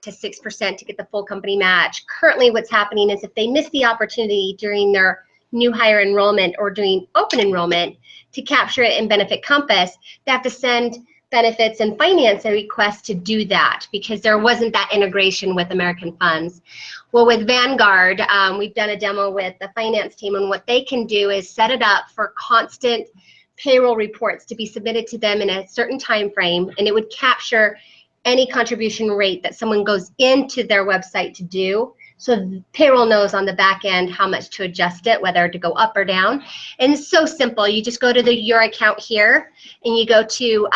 to 6% to get the full company match. Currently, what's happening is if they miss the opportunity during their new hire enrollment or during open enrollment to capture it in Benefit Compass, they have to send benefits and finance a request to do that because there wasn't that integration with American Funds. Well, with Vanguard, we've done a demo with the finance team, and what they can do is set it up for constant payroll reports to be submitted to them in a certain time frame, and it would capture any contribution rate that someone goes into their website to do. So payroll knows on the back end how much to adjust it, whether to go up or down. And it's so simple. You just go to your account here, and you go to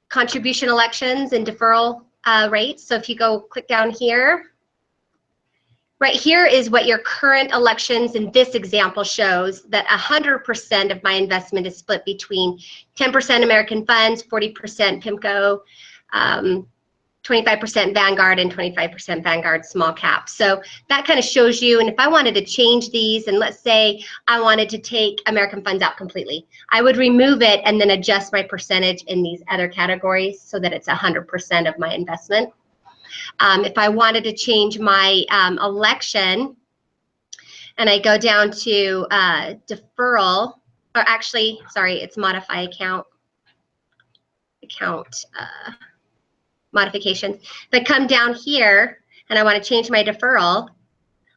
contribution elections and deferral rates. So if you go click down here, right here is what your current elections in this example shows, that 100% of my investment is split between 10% American Funds, 40% PIMCO, 25% Vanguard, and 25% Vanguard small cap. So that kind of shows you, and if I wanted to change these, and let's say I wanted to take American Funds out completely, I would remove it and then adjust my percentage in these other categories so that it's 100% of my investment. If I wanted to change my election, and I go down to deferral, or actually, sorry, it's modify account modifications. If I come down here and I want to change my deferral,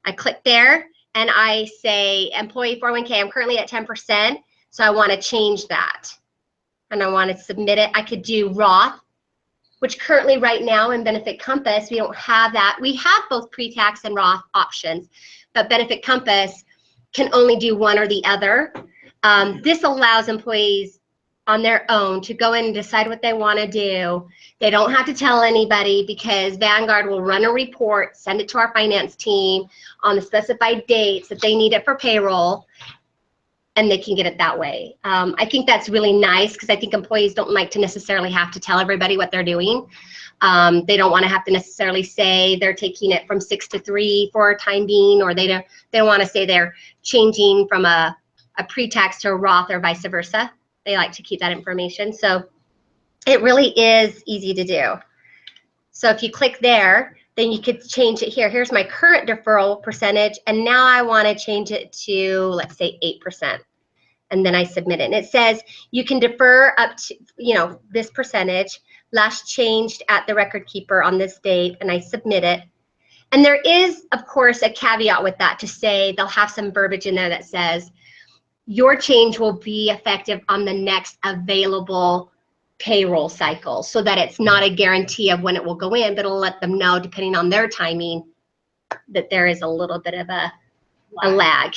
I click there and I say employee 401k, I'm currently at 10%, so I want to change that. And I want to submit it. I could do Roth, which currently right now in Benefit Compass, we don't have that. We have both pre-tax and Roth options, but Benefit Compass can only do one or the other. This allows employees on their own to go in and decide what they want to do. They don't have to tell anybody because Vanguard will run a report, send it to our finance team on the specified dates that they need it for payroll, and they can get it that way. I think that's really nice because I think employees don't like to necessarily have to tell everybody what they're doing. They don't want to have to necessarily say they're taking it from 6 to 3 for a time being, or they don't want to say they're changing from a pre-tax to a Roth or vice versa. They like to keep that information. So it really is easy to do. So if you click there, then you could change it here. Here's my current deferral percentage, and now I want to change it to, let's say, 8%. And then I submit it. And it says you can defer up to, this percentage, last changed at the record keeper on this date, and I submit it. And there is, of course, a caveat with that to say they'll have some verbiage in there that says your change will be effective on the next available payroll cycle, so that it's not a guarantee of when it will go in, but it'll let them know, depending on their timing, that there is a little bit of a lag.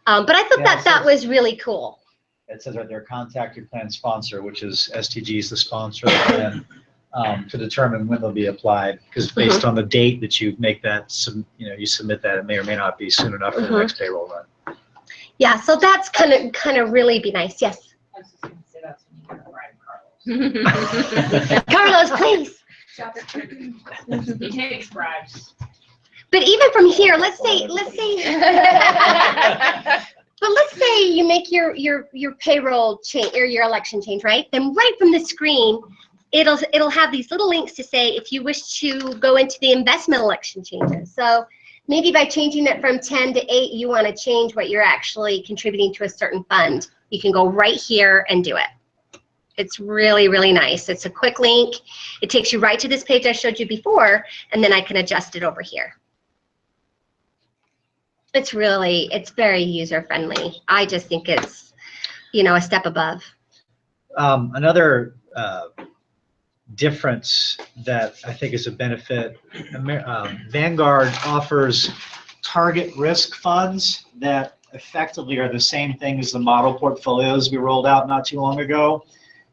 But I thought that was really cool. It says right there, contact your plan sponsor, which is STG is the sponsor of the plan, to determine when they'll be applied, because based on the date that you make that, you submit that, it may or may not be soon enough for the next payroll run. Yeah, so that's kind of really be nice. Yes. I was just going to say that's when you can bribe Carlos. Carlos, please. He takes bribes. But even from here, let's say, but let's say you make your payroll change or your election change, right? Then right from the screen, it'll have these little links to say if you wish to go into the investment election changes. So maybe by changing it from 10 to 8, you want to change what you're actually contributing to a certain fund. You can go right here and do it. It's really, really nice. It's a quick link. It takes you right to this page I showed you before, and then I can adjust it over here. It's very user-friendly. I just think it's, a step above. Another difference that I think is a benefit, Vanguard offers target risk funds that effectively are the same thing as the model portfolios we rolled out not too long ago.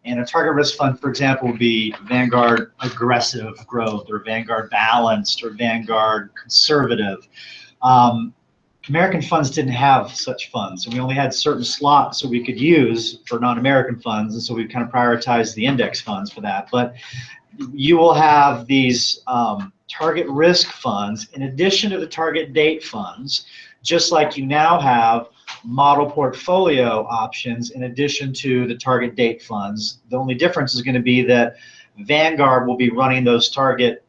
And a target risk fund, for example, would be Vanguard Aggressive Growth, or Vanguard Balanced, or Vanguard Conservative. American funds didn't have such funds, and we only had certain slots that we could use for non-American funds, and so we kind of prioritized the index funds for that. But you will have these target risk funds in addition to the target date funds, just like you now have model portfolio options in addition to the target date funds. The only difference is going to be that Vanguard will be running those target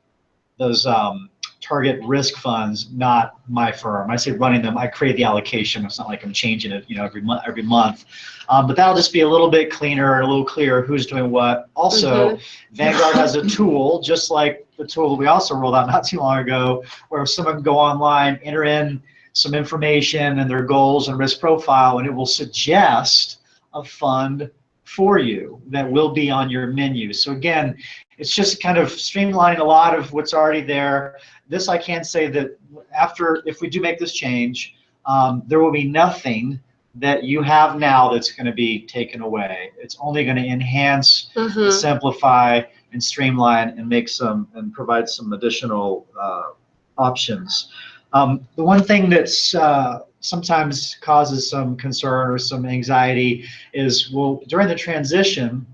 target risk funds, not my firm. I say running them. I create the allocation. It's not like I'm changing it, every month. But that'll just be a little bit cleaner and a little clearer who's doing what. Also, Vanguard has a tool, just like the tool that we also rolled out not too long ago, where someone can go online, enter in some information and their goals and risk profile, and it will suggest a fund for you that will be on your menu. So again, it's just kind of streamlining a lot of what's already there. This I can say that if we do make this change, there will be nothing that you have now that's going to be taken away. It's only going to enhance, simplify, and streamline, and and provide some additional options. The one thing that's sometimes causes some concern or some anxiety is, well, during the transition,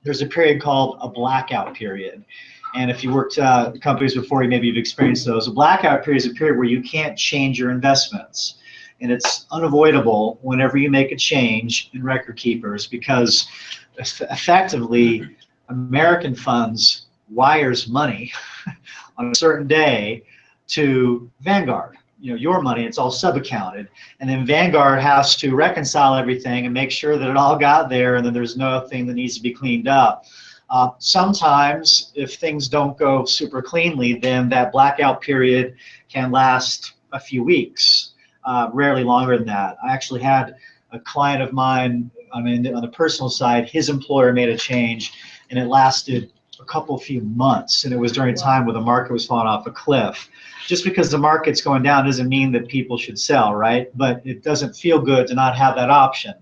there's a period called a blackout period. And if you worked companies before, maybe you've experienced those. A blackout period is a period where you can't change your investments. And it's unavoidable whenever you make a change in record keepers, because effectively American Funds wires money on a certain day to Vanguard. Your money, it's all sub-accounted, and then Vanguard has to reconcile everything and make sure that it all got there, and then there's nothing that needs to be cleaned up. Sometimes, if things don't go super cleanly, then that blackout period can last a few weeks, rarely longer than that. I actually had a client of mine, on the personal side, his employer made a change, and it lasted a few months, and it was during a time where the market was falling off a cliff. Just because the market's going down doesn't mean that people should sell, right? But it doesn't feel good to not have that option.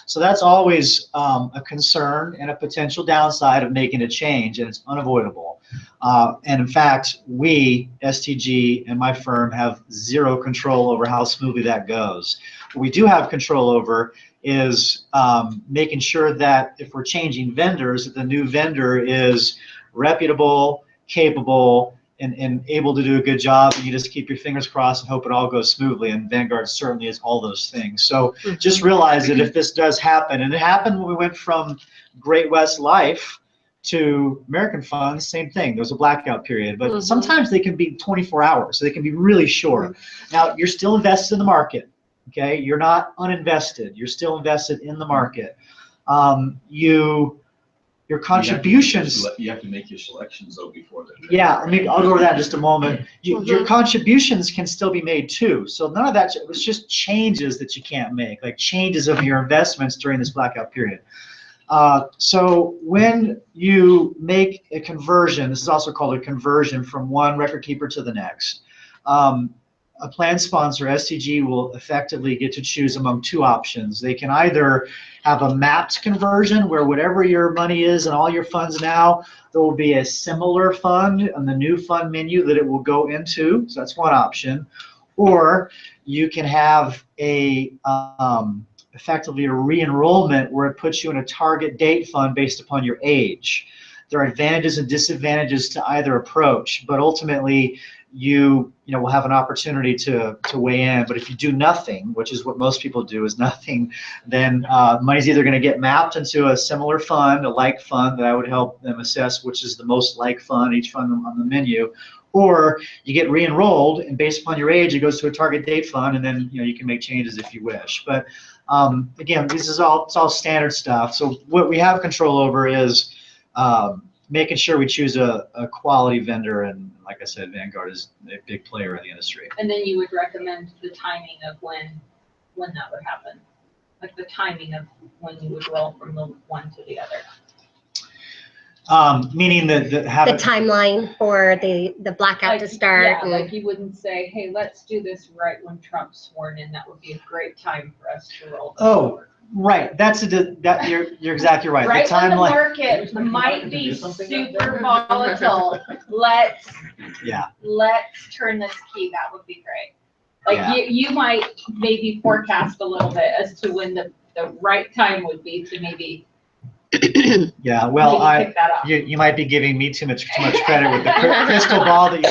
So that's always a concern and a potential downside of making a change, and it's unavoidable. And in fact, we, STG and my firm, have zero control over how smoothly that goes. What we do have control over is making sure that if we're changing vendors, that the new vendor is reputable, capable, and able to do a good job, and you just keep your fingers crossed and hope it all goes smoothly, and Vanguard certainly is all those things. So just realize that if this does happen, and it happened when we went from Great West Life to American Funds, same thing, there's a blackout period, but sometimes they can be 24 hours, so they can be really short. Now, you're still invested in the market, okay? You're not uninvested, you're still invested in the market. Your contributions. You have to make your selections though before that. Yeah, I'll go over that in just a moment. Your contributions can still be made too. So none of that, it's just changes that you can't make, like changes of your investments during this blackout period. So when you make a conversion, this is also called a conversion from one record keeper to the next. A plan sponsor, STG, will effectively get to choose among two options. They can either have a mapped conversion where whatever your money is and all your funds now, there will be a similar fund on the new fund menu that it will go into. So that's one option. Or you can have a effectively a re-enrollment where it puts you in a target date fund based upon your age. There are advantages and disadvantages to either approach, but ultimately you will have an opportunity to weigh in. But if you do nothing, which is what most people do, is nothing, then money's either going to get mapped into a similar fund, a like fund that I would help them assess which is the most like fund, each fund on the menu, or you get re-enrolled, and based upon your age, it goes to a target date fund, and then you can make changes if you wish. But again, it's all standard stuff. So what we have control over is making sure we choose a quality vendor, and like I said, Vanguard is a big player in the industry. And then you would recommend the timing of when that would happen, like the timing of when you would roll from the one to the other. Meaning that The timeline for the blackout to start. Yeah, like you wouldn't say, hey, let's do this right when Trump's sworn in. That would be a great time for us to roll. Oh, right. You're exactly right. Right the when the timeline. market might be super volatile. Let's turn this key. That would be great. Like you might maybe forecast a little bit as to when the right time would be to maybe Yeah, well, Maybe pick that up. you might be giving me too much credit with the crystal ball that you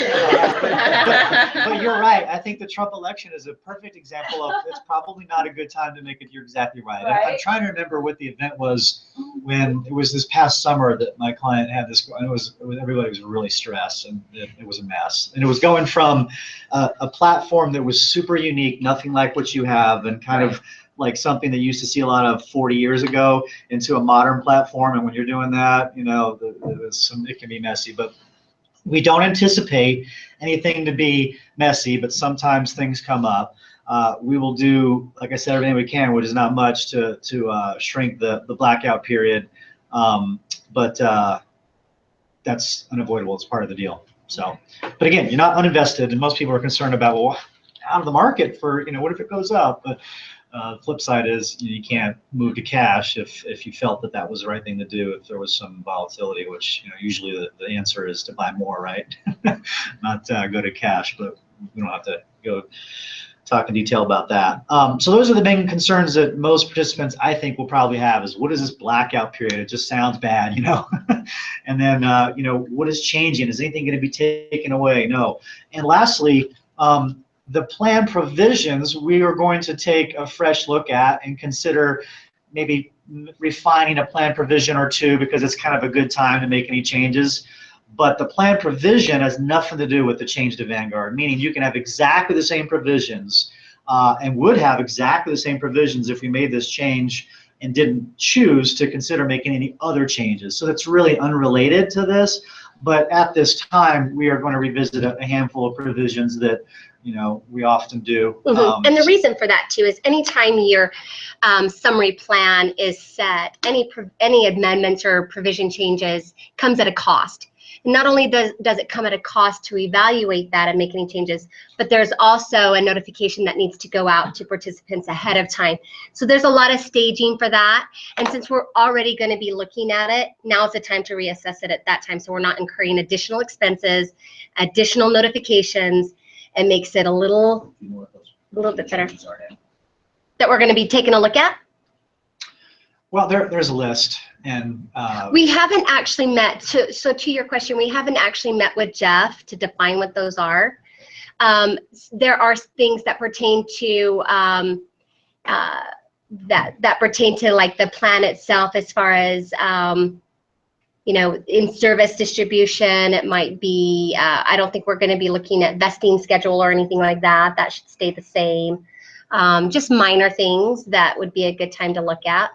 but you're right. I think the Trump election is a perfect example of it's probably not a good time to make it. You're exactly right. I'm trying to remember what the event was when it was this past summer that my client had this, and it was everybody was really stressed, and it was a mess. And it was going from a platform that was super unique, nothing like what you have, and kind of like something that you used to see a lot of 40 years ago into a modern platform. And when you're doing that, you know, it can be messy, but we don't anticipate anything to be messy, but sometimes things come up. We will do, like I said, everything we can, which is not much to shrink the blackout period. But that's unavoidable. It's part of the deal. So, but again, you're not uninvested, and most people are concerned about, well, out of the market for, you know, what if it goes up? But the flip side is you can't move to cash if you felt that was the right thing to do if there was some volatility, which, you know, usually the answer is to buy more, right? Not go to cash, but we don't have to go talk in detail about that. So those are the main concerns that most participants, I think, will probably have is, what is this blackout period? It just sounds bad, you know? And then, you know, what is changing? Is anything going to be taken away? No. And lastly, the plan provisions, we are going to take a fresh look at and consider maybe refining a plan provision or two, because it's kind of a good time to make any changes. But the plan provision has nothing to do with the change to Vanguard, meaning you can have exactly the same provisions and would have exactly the same provisions if we made this change and didn't choose to consider making any other changes. So that's really unrelated to this. But at this time, we are going to revisit a handful of provisions that, you know, we often do. And the reason for that too is anytime your summary plan is set, any amendments or provision changes comes at a cost. And not only does it come at a cost to evaluate that and make any changes, but there's also a notification that needs to go out to participants ahead of time. So there's a lot of staging for that. And since we're already going to be looking at it, now's the time to reassess it at that time, so we're not incurring additional expenses, additional notifications. It makes it a little bit better. That we're going to be taking a look at? Well, there's a list, and we haven't actually met. So to your question, we haven't actually met with Jeff to define what those are. There are things that pertain to that pertain to like the plan itself, as far as you know, in service distribution. It might be, I don't think we're going to be looking at vesting schedule or anything like that. That should stay the same. Just minor things that would be a good time to look at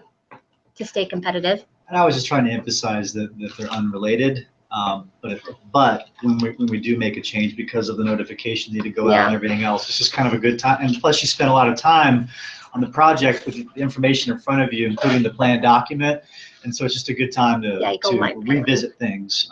to stay competitive. And I was just trying to emphasize that they're unrelated. But when we do make a change, because of the notifications need to go out and everything else, it's just kind of a good time. And plus, you spend a lot of time on the project with the information in front of you, including the plan document. And so it's just a good time to revisit things.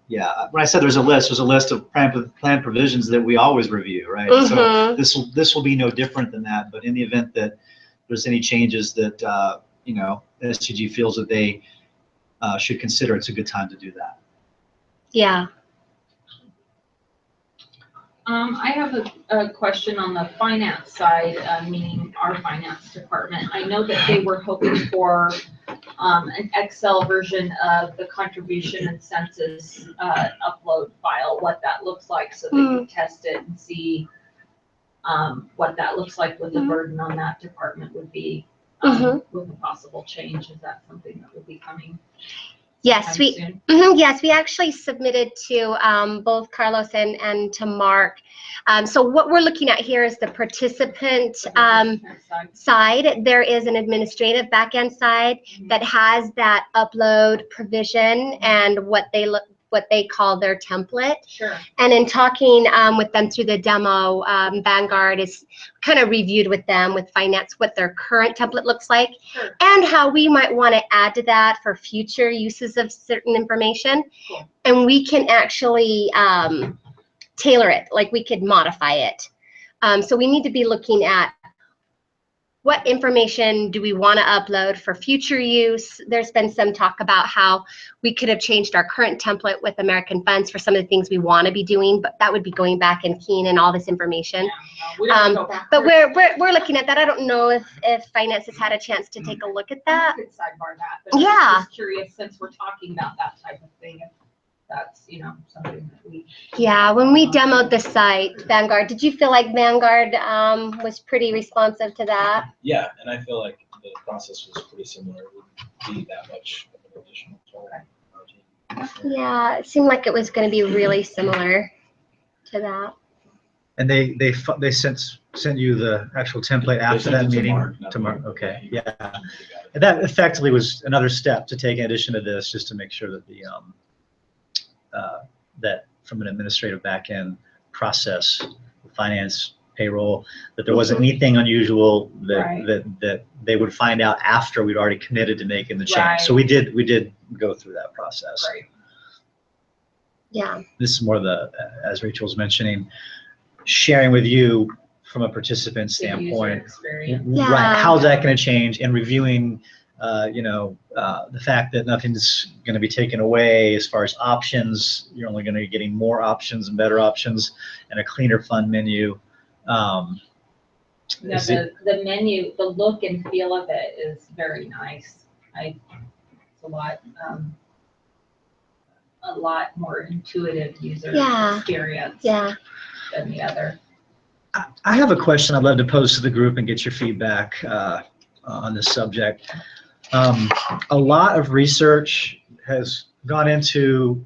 Yeah, when I said there's a list of plan provisions that we always review, right? So this will be no different than that. But in the event that there's any changes that you know, STG feels that they should consider, it's a good time to do that. Yeah. I have a question on the finance side, meaning our finance department. I know that they were hoping for an Excel version of the contribution and census upload file, what that looks like, so they can test it and see what that looks like, what the burden on that department would be with a possible change. Is that something that will be coming? Yes, yes, we actually submitted to both Carlos and to Mark. So what we're looking at here is the participant side. There is an administrative backend side that has that upload provision and what they call their template. Sure. And in talking with them through the demo, Vanguard is kind of reviewed with them with finance what their current template looks like, and how we might want to add to that for future uses of certain information. Cool. And we can actually tailor it, like we could modify it. So we need to be looking at what information do we want to upload for future use? There's been some talk about how we could have changed our current template with American Funds for some of the things we want to be doing, but that would be going back and keying in all this information. Yeah, no, we don't go backwards. But we're looking at that. I don't know if finance has had a chance to take a look at that. We could sidebar that, but Yeah. I'm just curious, since we're talking about that type of thing, if that's, you know, something that we. Yeah, when we demoed the site, Vanguard, did you feel like Vanguard was pretty responsive to that? Yeah, and I feel like the process was pretty similar. It wouldn't be that much of an additional toll on our team. Yeah, it seemed like it was going to be really similar to that. And they sent you the actual template after that meeting? Tomorrow. Okay, yeah. And that effectively was another step to take in addition to this, just to make sure that the that from an administrative back-end process, finance, payroll, that there wasn't anything unusual that they would find out after we'd already committed to making the change. So we did go through that process. Right. Yeah. This is more the, as Rachel was mentioning, sharing with you from a participant The user standpoint. experience. Yeah. Right, how's that going to change, and reviewing the fact that nothing's going to be taken away as far as options. You're only going to be getting more options and better options and a cleaner fund menu. The menu, the look and feel of it is very nice. It's a lot more intuitive user experience than the other. I have a question I'd love to pose to the group and get your feedback on this subject. A lot of research has gone into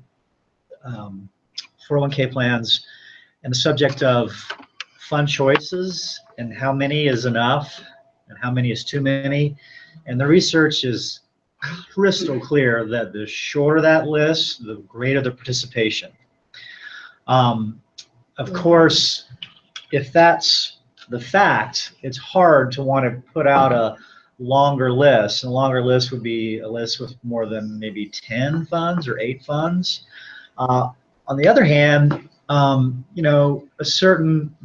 401k plans and the subject of fund choices and how many is enough and how many is too many. And the research is crystal clear that the shorter that list, the greater the participation. Of course, if that's the fact, it's hard to want to put out a longer list. And a longer list would be a list with more than maybe 10 funds or 8 funds. On the other hand, a certain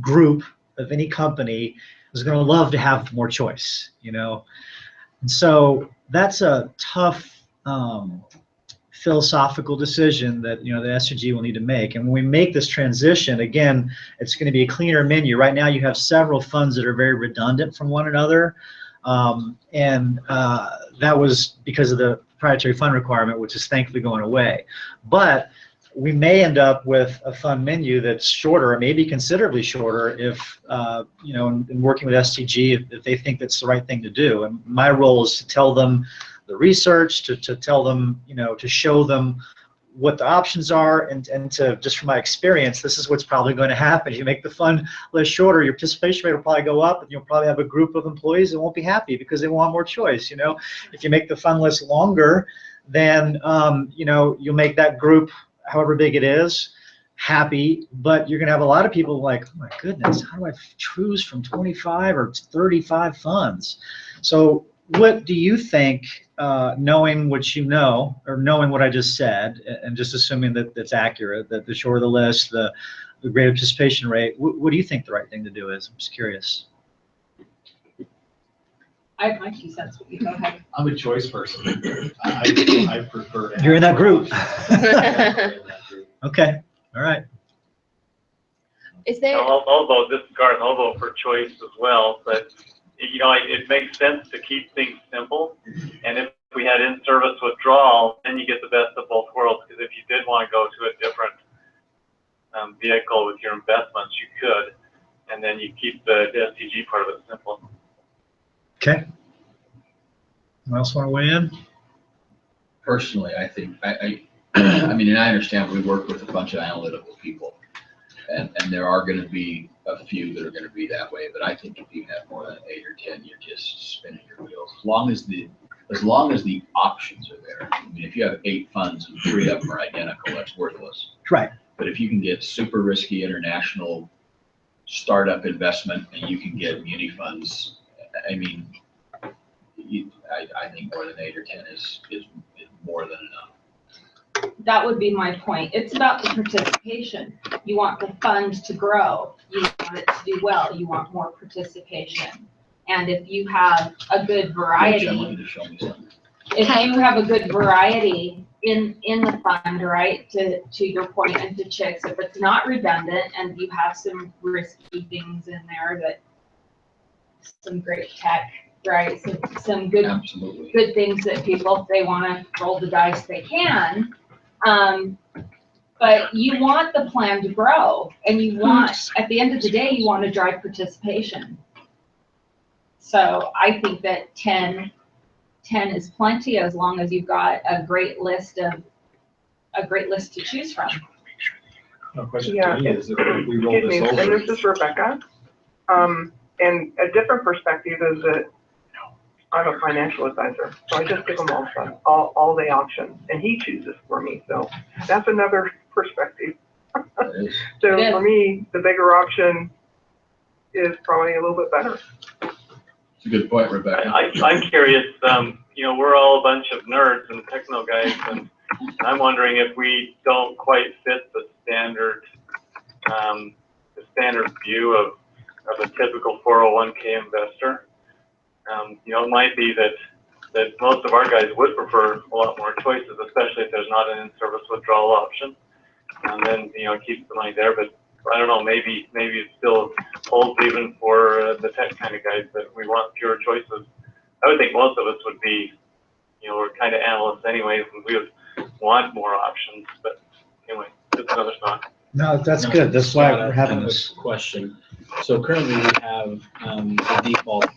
group of any company is going to love to have more choice, And so that's a tough philosophical decision that the SRG will need to make. And when we make this transition, again, it's going to be a cleaner menu. Right now you have several funds that are very redundant from one another, and that was because of the proprietary fund requirement, which is thankfully going away. But we may end up with a fund menu that's shorter, or maybe considerably shorter, if in working with STG, if they think that's the right thing to do. And my role is to tell them the research, to tell them, to show them what the options are, and to, just from my experience, this is what's probably going to happen. If you make the fund list shorter, your participation rate will probably go up, and you'll probably have a group of employees that won't be happy because they want more choice. If you make the fund list longer, then you'll make that group, however big it is, happy, but you're going to have a lot of people like, oh my goodness, how do I choose from 25 or 35 funds? So what do you think, knowing what you know, or knowing what I just said, and just assuming that that's accurate, that the shorter the list, the greater participation rate, what do you think the right thing to do is? I'm just curious. I have my 2 cents, but you go ahead. I'm a choice person. I prefer to You're in that group. Okay. Okay, all right. Is there? I'll vote. This is Garth. I'll vote for choice as well. But it makes sense to keep things simple. And if we had in-service withdrawal, then you get the best of both worlds. Because if you did want to go to a different vehicle with your investments, you could, and then you keep the STG part of it simple. Okay. Anyone else want to weigh in? Personally, I think, I mean, and I understand we work with a bunch of analytical people, and there are going to be a few that are going to be that way, but I think if you have more than 8 or 10, you're just spinning your wheels. As long as the options are there. I mean, if you have 8 funds and 3 of them are identical, that's worthless. Right. But if you can get super risky international startup investment, and you can get muni funds, I mean, I think more than 8 or 10 is more than enough. That would be my point. It's about the participation. You want the fund to grow. You want it to do well. You want more participation. And if you have a good variety, I want you to show me something. if you have a good variety in the fund, right, to your point, and to chicks, if it's not redundant and you have some risky things in there, that some great tech, right, some good Absolutely. good things that people, if they want to roll the dice, they can. But you want the plan to grow, and you want, at the end of the day, you want to drive participation. So I think that 10 is plenty, as long as you've got a great list to choose from. No question Yeah, to me is if we roll Excuse me, this and over. this is Rebecca. And a different perspective is that I'm a financial advisor, so I just give him all the options, and he chooses for me. So that's another perspective. That is. So It is. for me, the bigger option is probably a little bit better. It's a good point, Rebecca. I'm curious, we're all a bunch of nerds and techno guys, and I'm wondering if we don't quite fit the standard view of a typical 401k investor. It might be that most of our guys would prefer a lot more choices, especially if there's not an in-service withdrawal option. And then, keep the money there, but I don't know, maybe it still holds even for the tech kind of guys that we want fewer choices. I would think most of us would be, we're kind of analysts anyways, and we would want more options, but anyway, just another thought. No, that's good. That's why we're having this. Question. So currently we have the default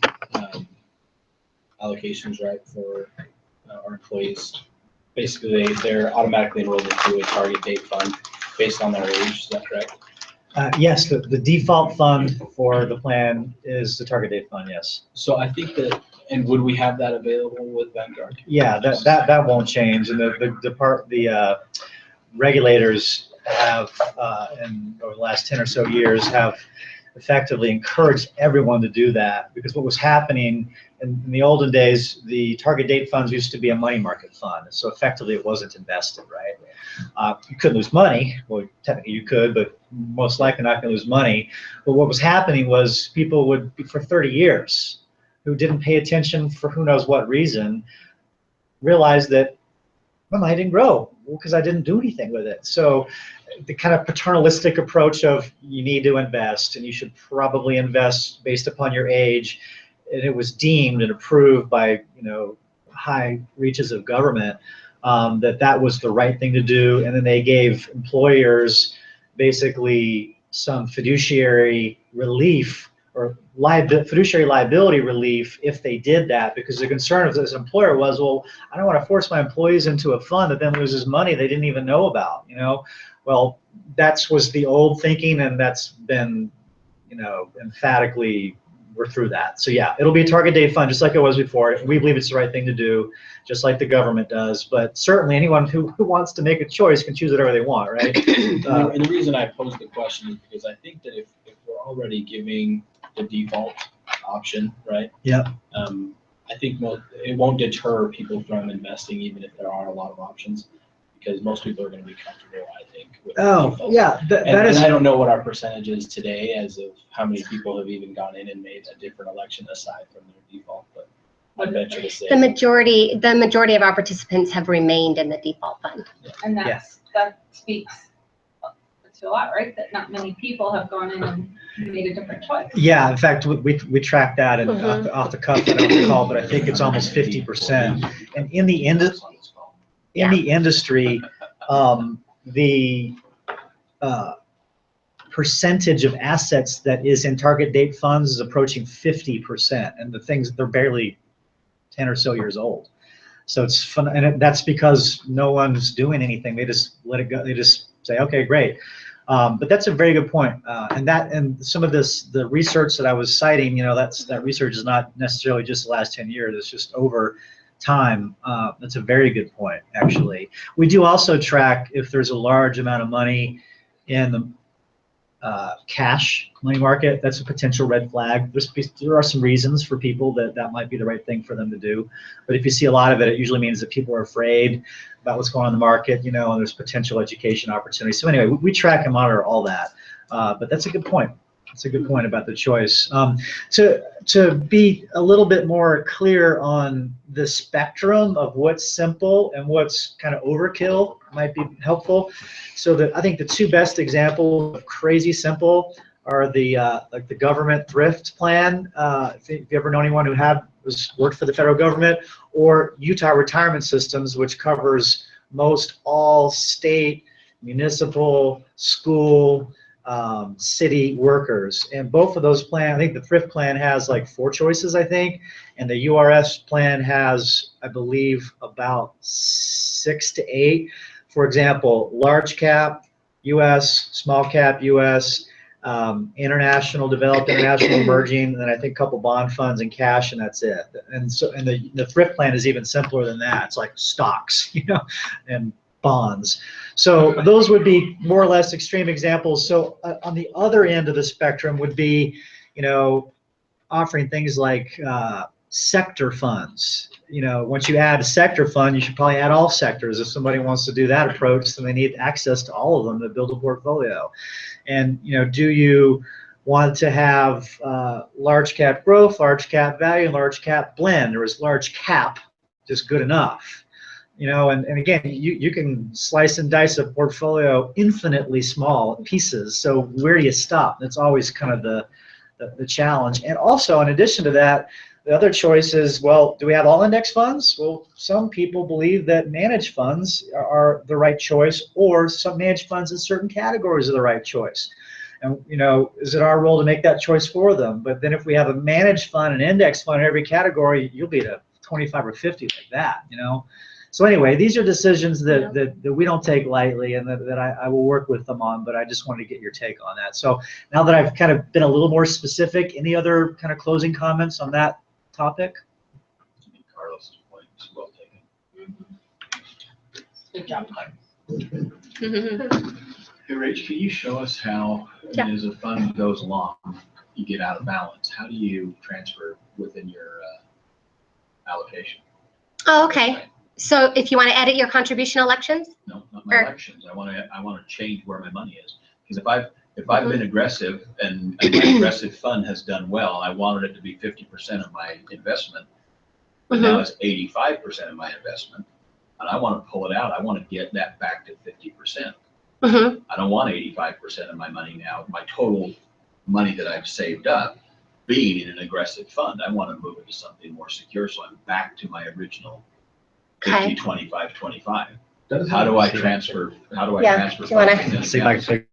allocations, right, for our employees. Basically, they're automatically enrolled into a target date fund based on their age. Is that correct? Yes, the default fund for the plan is the target date fund, yes. So I think that, and would we have that available with Vanguard? Yeah, that won't change. And the regulators have, over the last 10 or so years, have effectively encouraged everyone to do that, because what was happening in the olden days, the target date funds used to be a money market fund, so effectively it wasn't invested, right? You couldn't lose money. Well, technically you could, but most likely not going to lose money. But what was happening was people would, for 30 years, who didn't pay attention for who knows what reason, realized that my money didn't grow because I didn't do anything with it. So the kind of paternalistic approach of you need to invest, and you should probably invest based upon your age, and it was deemed and approved by high reaches of government that was the right thing to do. And then they gave employers basically some fiduciary relief or fiduciary liability relief if they did that, because the concern of this employer was, well, I don't want to force my employees into a fund that then loses money they didn't even know about. Well, that was the old thinking, and that's been, emphatically, we're through that. So yeah, it'll be a target date fund just like it was before. We believe it's the right thing to do, just like the government does. But certainly anyone who wants to make a choice can choose whatever they want, right? And the reason I posed the question is because I think that if we're already giving the default option, right? Yeah. I think it won't deter people from investing, even if there are a lot of options, because most people are going to be comfortable, I think, with the default. Yeah, And I don't know what our percentage is today as of how many people have even gone in and made a different election aside from their default, but I'd venture to say The majority of our participants have remained in the default fund. And that speaks to a lot, right? That not many people have gone in and made a different choice. Yeah, in fact, we tracked that, and off the cuff, I don't recall, but I think it's almost 50%. And in the industry, the percentage of assets that is in target date funds is approaching 50%, and they're barely 10 or so years old. So it's fun, and that's because no one's doing anything. They just let it go. They just say, okay, great. But that's a very good point. And some of the research that I was citing, that research is not necessarily just the last 10 years. It's just over time. That's a very good point, actually. We do also track if there's a large amount of money in the cash money market. That's a potential red flag. There are some reasons for people that might be the right thing for them to do. But if you see a lot of it, it usually means that people are afraid about what's going on in the market, and there's potential education opportunities. So anyway, we track and monitor all that. But that's a good point. That's a good point about the choice. To to be a little bit more clear on the spectrum of what's simple and what's kind of overkill might be helpful. So that I think the two best examples of crazy simple are the like the government thrift plan. If you ever know anyone who worked for the federal government, or Utah retirement systems, which covers most all state, municipal, school, city workers. And both of those plans, I think the thrift plan has like 4 choices, I think, and the URS plan has, I believe, about 6 to 8. For example, large cap US, small cap US, international, developed, international, emerging, and then I think a couple bond funds and cash, and that's it. And so, and the thrift plan is even simpler than that. It's like stocks, and bonds. So those would be more or less extreme examples. So on the other end of the spectrum would be, offering things like sector funds. Once you add a sector fund, you should probably add all sectors. If somebody wants to do that approach, then they need access to all of them to build a portfolio. And do you want to have large cap growth, large cap value, and large cap blend, or is large cap just good enough? And again, you can slice and dice a portfolio infinitely small pieces. So where do you stop? That's always kind of the challenge. And also, in addition to that, the other choice is, well, do we have all index funds? Well, some people believe that managed funds are the right choice, or some managed funds in certain categories are the right choice. And, is it our role to make that choice for them? But then if we have a managed fund, an index fund in every category, you'll be at 25 or 50 like that, So anyway, these are decisions that we don't take lightly, and that I will work with them on, but I just wanted to get your take on that. So now that I've kind of been a little more specific, any other kind of closing comments on that topic? Carlos' point is well taken. Good job. Hey, Rach, can you show us how, as a fund goes along, you get out of balance? How do you transfer within your allocation? Oh, okay. So if you want to edit your contribution elections? No, not my elections. I want to change where my money is. Because if I've been aggressive and my aggressive fund has done well, I wanted it to be 50% of my investment, but now it's 85% of my investment, and I want to pull it out. I want to get that back to 50%. I don't want 85% of my money now, my total money that I've saved up, being in an aggressive fund. I want to move it to something more secure, so I'm back to my original 50, 25, 25. How do I transfer? How do I transfer? Do you want to see if I can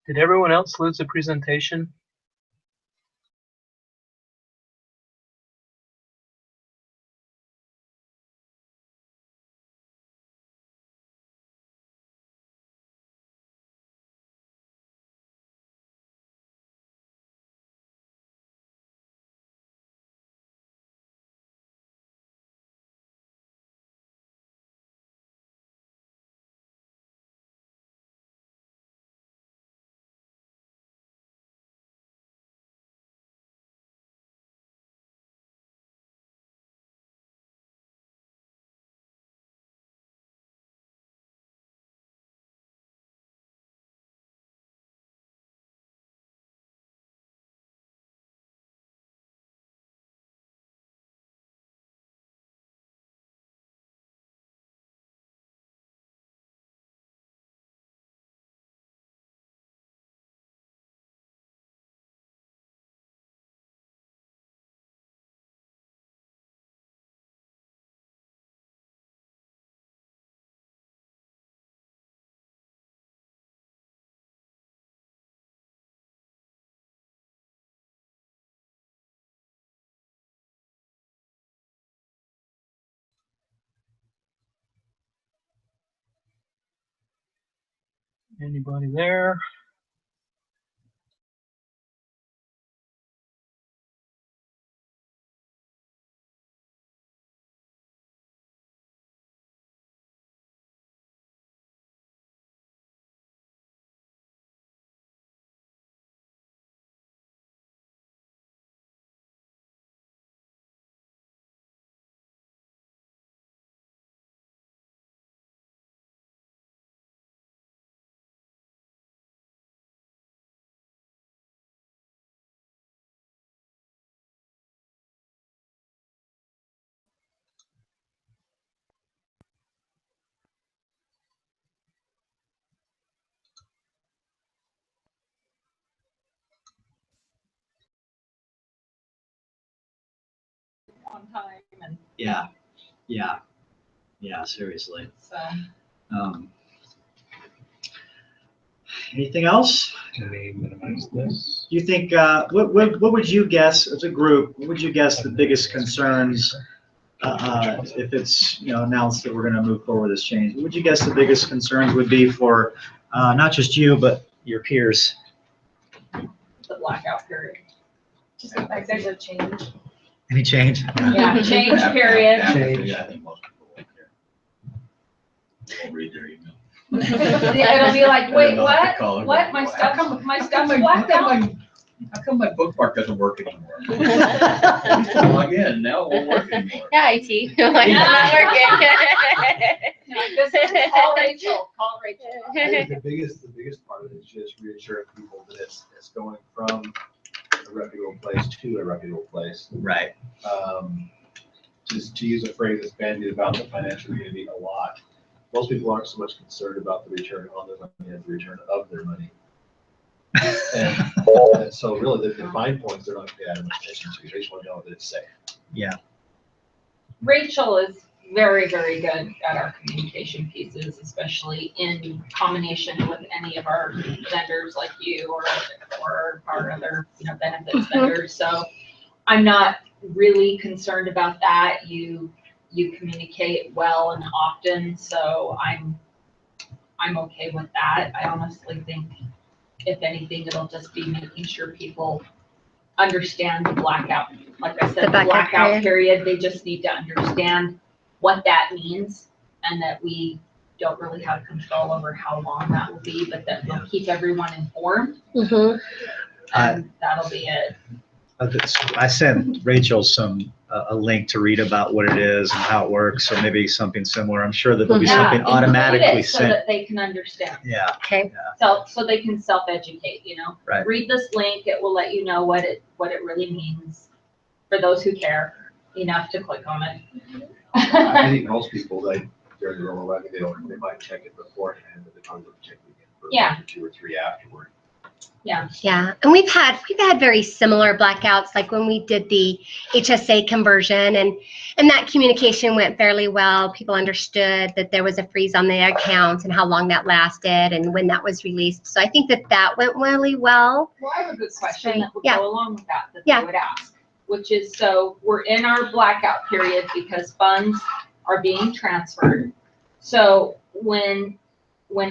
Did everyone else lose the presentation? Anybody there? On time and Yeah, seriously. so. Anything else? Can we minimize this? You think, what would you guess as a group, what would you guess the biggest concerns, if it's, announced that we're going to move forward with this change? What would you guess the biggest concerns would be for, not just you, but your peers? The blackout period. Just the fact there's a change. Any change? Yeah, change period. I think most people won't care. They'll read their email. It'll be like, wait, what? Call it. What? My stuff's blacked out? How come my bookmark doesn't work anymore? Log in, now it won't work anymore. Yeah, IT. Like, it's not working. This is call Rachel, call Rachel. I think the biggest part of it is just reassuring people that it's going from a reputable place to a reputable place. Right. Just to use a phrase that's bandied about the financial community a lot. Most people aren't so much concerned about the return on their money as the return of their money. And so really the fine points they're not going to pay that much attention to. They just want to know that it's safe. Yeah. Rachel is very, very good at our communication pieces, especially in combination with any of our vendors like you or our other, benefits vendors. So I'm not really concerned about that. You communicate well and often, so I'm okay with that. I honestly think, if anything, it'll just be making sure people understand the blackout. Like I said, the blackout period, they just need to understand what that means and that we don't really have control over how long that will be, but that we'll keep everyone informed. Mm-hmm. And that'll be it. I sent Rachel a link to read about what it is and how it works, or maybe something similar. I'm sure that there'll be something automatically so sent. that they can understand. Yeah. Okay. So they can self-educate, Right. Read this link, it will let you know what it really means for those who care enough to click on it. I think most people, during the normal revenue, they might check it beforehand, but they probably don't check it again for a week or 2 or 3 afterward. Yeah, and we've had very similar blackouts, like when we did the HSA conversion, and that communication went fairly well. People understood that there was a freeze on the accounts and how long that lasted and when that was released. So I think that went really well. Well, I have a good question that would Yeah. go along with that Yeah. they would ask, which is, so we're in our blackout period because funds are being transferred. So when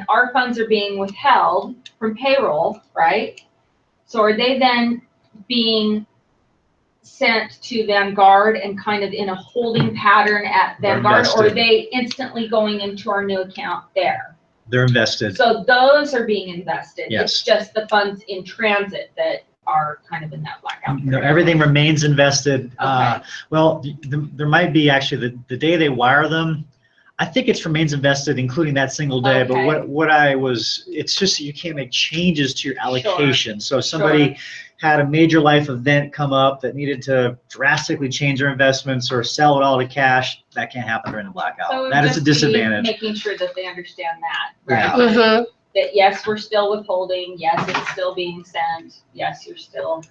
our funds are being withheld from payroll, right? So are they then being sent to Vanguard and kind of in a holding pattern at They're Vanguard, or are invested. they instantly going into our new account there? They're invested. So those are being invested. Yes. It's just the funds in transit that are kind of in that blackout No, period. everything remains invested. Okay. Well, there might be actually the day they wire them, I think it remains invested, including that single day. Okay. But it's just that you can't make changes to your allocation. So if somebody had a major life event come up that needed to drastically change their investments or sell it all to cash, that can't happen during the blackout. So That is a just be disadvantage. making sure that they understand that, right? Yeah. Mm-hmm. That yes, we're still withholding, yes, it's still being sent, yes, you're still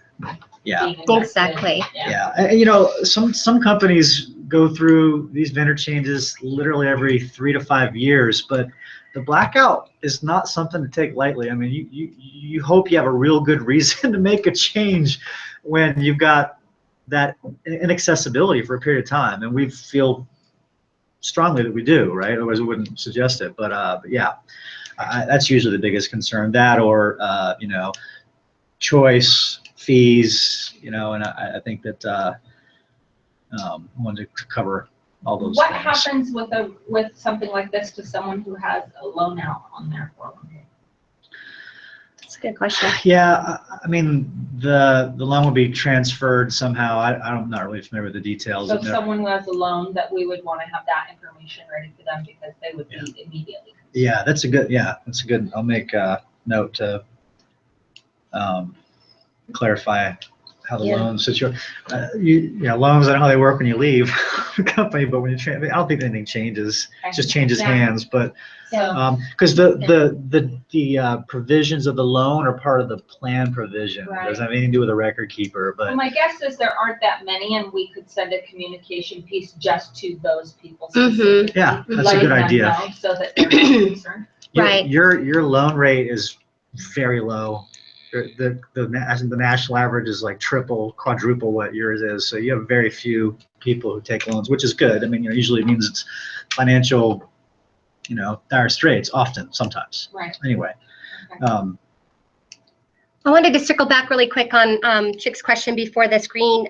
Yeah. being invested. Exactly. Yeah, and some companies go through these vendor changes literally every 3 to 5 years, but the blackout is not something to take lightly. I mean, you hope you have a real good reason to make a change when you've got that inaccessibility for a period of time, and we feel strongly that we do, right? Otherwise, we wouldn't suggest it. But yeah, that's usually the biggest concern. That or choice fees, and I think that I wanted to cover all those What things. happens with something like this to someone who has a loan out on their 401k? That's a good question. Yeah, I mean, the loan will be transferred somehow. I'm not really familiar with the details. So I've never- someone who has a loan, that we would want to have that information ready for them because they would be immediately. Yeah, that's a good. I'll make a note to clarify how the loan situation. Loans, I know how they work when you leave the company, but when you I don't think anything changes. It just changes hands. But because the provisions of the loan are part of the plan provision. It doesn't have anything to do with a record keeper. But Well, my guess is there aren't that many, and we could send a communication piece just to those people Mhm. specifically. Yeah, that's a letting good them idea. know so that they're not concerned. Right. Your loan rate is very low. The national average is like triple, quadruple what yours is. So you have very few people who take loans, which is good. I mean, usually it means it's financial, dire straits sometimes. Right. Anyway. Okay. I wanted to circle back really quick on Chick's question before the screen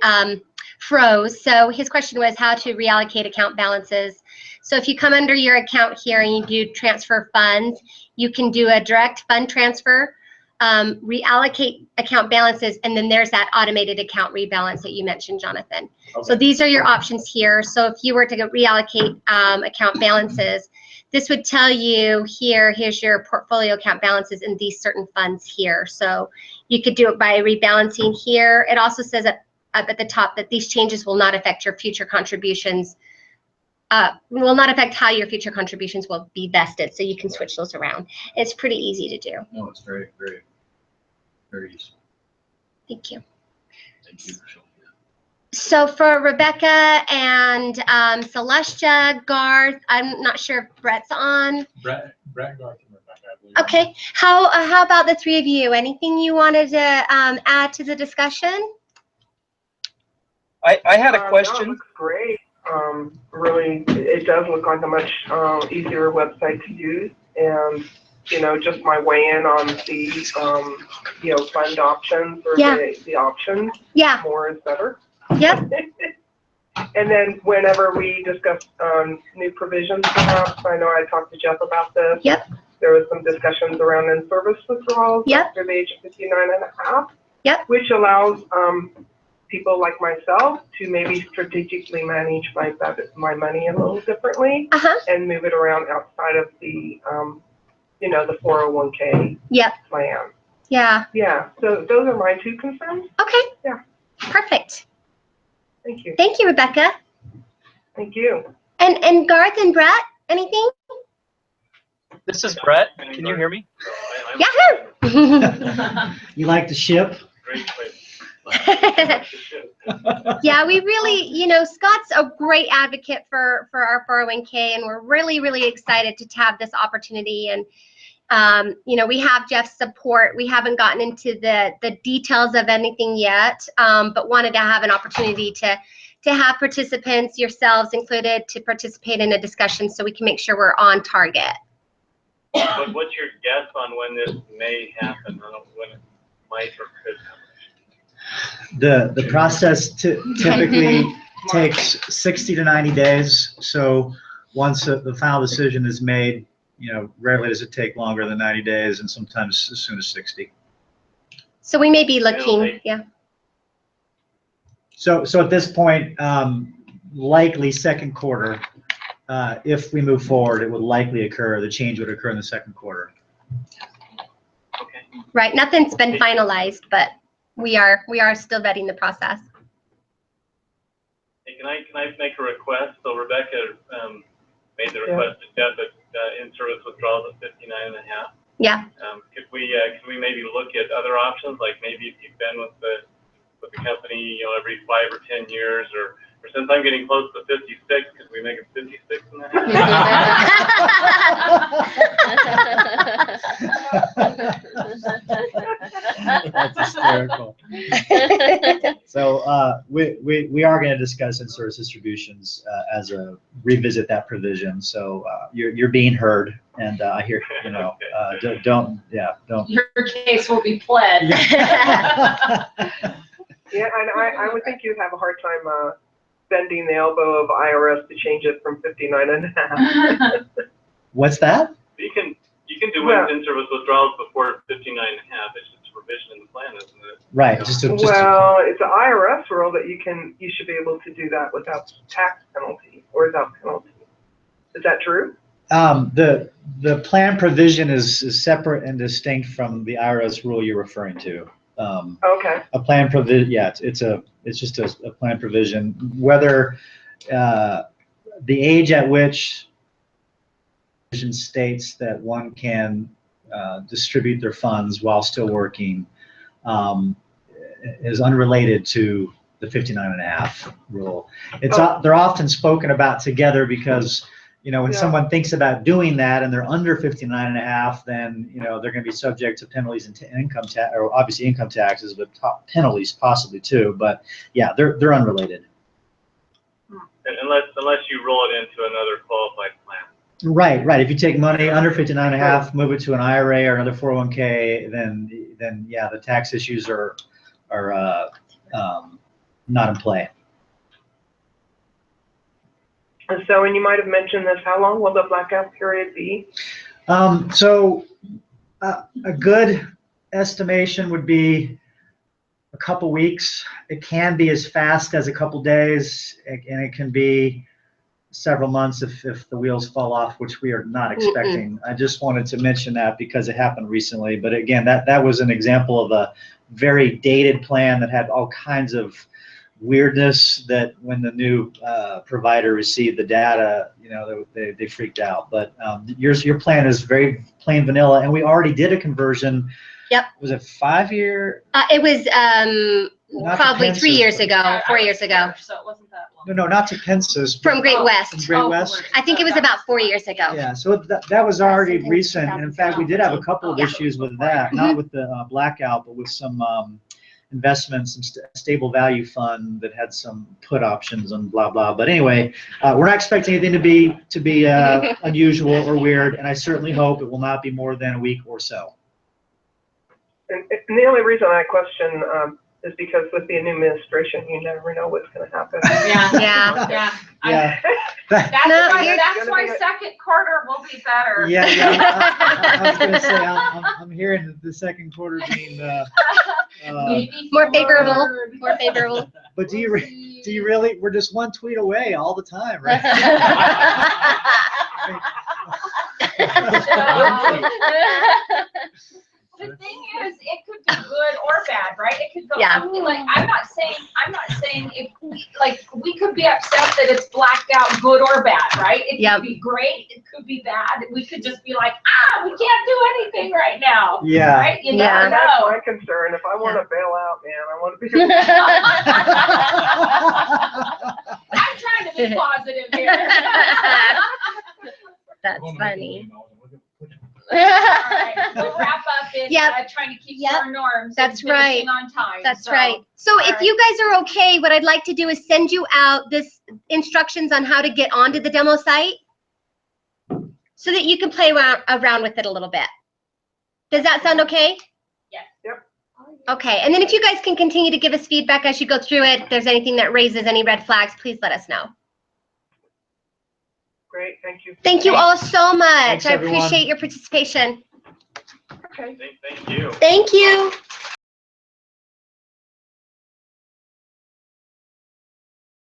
froze. So his question was how to reallocate account balances. So if you come under your account here and you do transfer funds, you can do a direct fund transfer, reallocate account balances, and then there's that automated account rebalance that you mentioned, Jonathan. Okay. So these are your options here. So if you were to reallocate account balances, this would tell you here's your portfolio account balances in these certain funds here. So you could do it by rebalancing here. It also says up at the top that these changes will not affect your future contributions, will not affect how your future contributions will be vested. So you can switch those around. It's pretty easy to do. No, it's very, very, very useful. Thank you. Thank you for showing that. So for Rebecca and Celestia, Garth, I'm not sure if Brett's on. Brett, Garth, and Rebecca, I believe. Okay. How about the three of you? Anything you wanted to add to the discussion? I had a No, it question. looks great. Really, it does look like a much easier website to use, and just my weigh in on the fund options or the options. Yeah. More is better. Yep. And then whenever we discuss new provisions, perhaps, I know I talked to Jeff about this. Yep. There was some discussions around in-service withdrawals after the age of 59 and a half. Yep. Which allows people like myself to maybe strategically manage my money a little differently and move it around outside of the the 401k plan. Yeah. Yeah. So those are my two concerns. Okay. Yeah. Perfect. Thank you. Thank you, Rebecca. Thank you. And Garth and Brett, anything? This is Brett. Can you hear me? Yahoo! You like the ship? Great place. Yeah, we really, you know, Scott's a great advocate for our 401k, and we're really, really excited to have this opportunity. And you know, we have Jeff's support. We haven't gotten into the details of anything yet, but wanted to have an opportunity to have participants, yourselves included, to participate in a discussion so we can make sure we're on target. But what's your guess on when this may happen? I don't know when it might or could happen. The process typically takes 60 to 90 days. So once the final decision is made, you know, rarely does it take longer than 90 days, and sometimes as soon as 60. So we may be looking, yeah. So at this point, likely second quarter. If we move forward, it would likely occur. The change would occur in the second quarter. Okay. Right, nothing's been finalized, but we are still vetting the process. Hey, can I make a request? So Rebecca made the request to debit in-service withdrawals at 59.5. Yeah. Could we maybe look at other options, like maybe if you've been with the company, you know, every 5 or 10 years, or since I'm getting close to 56, could we make it 56.5? That's hysterical. So we are going to discuss in-service distributions as a revisit that provision. So you're being heard, and I hear, you know, don't. Your case will be pled. Yeah, and I would think you'd have a hard time bending the elbow of IRS to change it from 59.5. What's that? You can do Well, in-service withdrawals before 59.5. It's just a provision in the plan, isn't it? Right. Well, it's an IRS rule that you should be able to do that without tax penalty or without penalty. Is that true? The plan provision is separate and distinct from the IRS rule you're referring to. Okay. A plan provision, yeah, it's just a plan provision. Whether the age at which states that one can distribute their funds while still working is unrelated to the 59.5 rule. They're often spoken about together because, you know, when someone thinks about doing that and they're under 59.5, then, you know, they're going to be subject to penalties and income tax, or obviously income taxes, but penalties possibly too. But yeah, they're unrelated. Unless you roll it into another qualified plan. Right. If you take money under 59.5, move it to an IRA or another 401k, then yeah, the tax issues are not in play. And so, and you might have mentioned this, how long will the blackout period be? So a good estimation would be a couple weeks. It can be as fast as a couple days, and it can be several months if the wheels fall off, which we are not expecting. I just wanted to mention that because it happened recently. But again, that was an example of a very dated plan that had all kinds of weirdness that when the new provider received the data, you know, they freaked out. But your plan is very plain vanilla, and we already did a conversion. Yep. Was it 5 year? It was probably 3 years ago, 4 years ago. So it wasn't that long. No, not to Kansas. From Great West. From Great West. I think it was about 4 years ago. Yeah, so that was already recent, and in fact, we did have a couple of issues with that, not with the blackout, but with some investments, some stable value fund that had some put options and blah blah. But anyway, we're not expecting anything to be unusual or weird, and I certainly hope it will not be more than a week or so. And the only reason I question is because with the new administration, you never know what's going to happen. Yeah. That's why second quarter will be better. Yeah. I was going to say I'm hearing the second quarter being more favorable. More favorable. But do you really? We're just one tweet away all the time, right? The thing is, it could be good or bad, right? It could go. Yeah. Like I'm not saying if we could be upset that it's blacked out, good or bad, right? It could be great. It could be be bad. We could just be like, we can't do anything right now. Yeah. Right? You Yeah. never That's know. my concern. If I want to bail out, man, I want to be. I'm trying to be positive here. That's funny. All right, we'll wrap up in Yep. trying to keep Yep. our norms. That's and finishing right. on time. That's so. right. So if right. you guys are okay, what I'd like to do is send you out this instructions on how to get onto the demo site so that you can play around with it a little bit. Does that sound okay? Yes. Yep. Okay, and then if you guys can continue to give us feedback as you go through it, if there's anything that raises any red flags, please let us know. Great, thank you. Thank you all so much. Thanks, I everyone. appreciate your participation. Okay. Thank you. Thank you.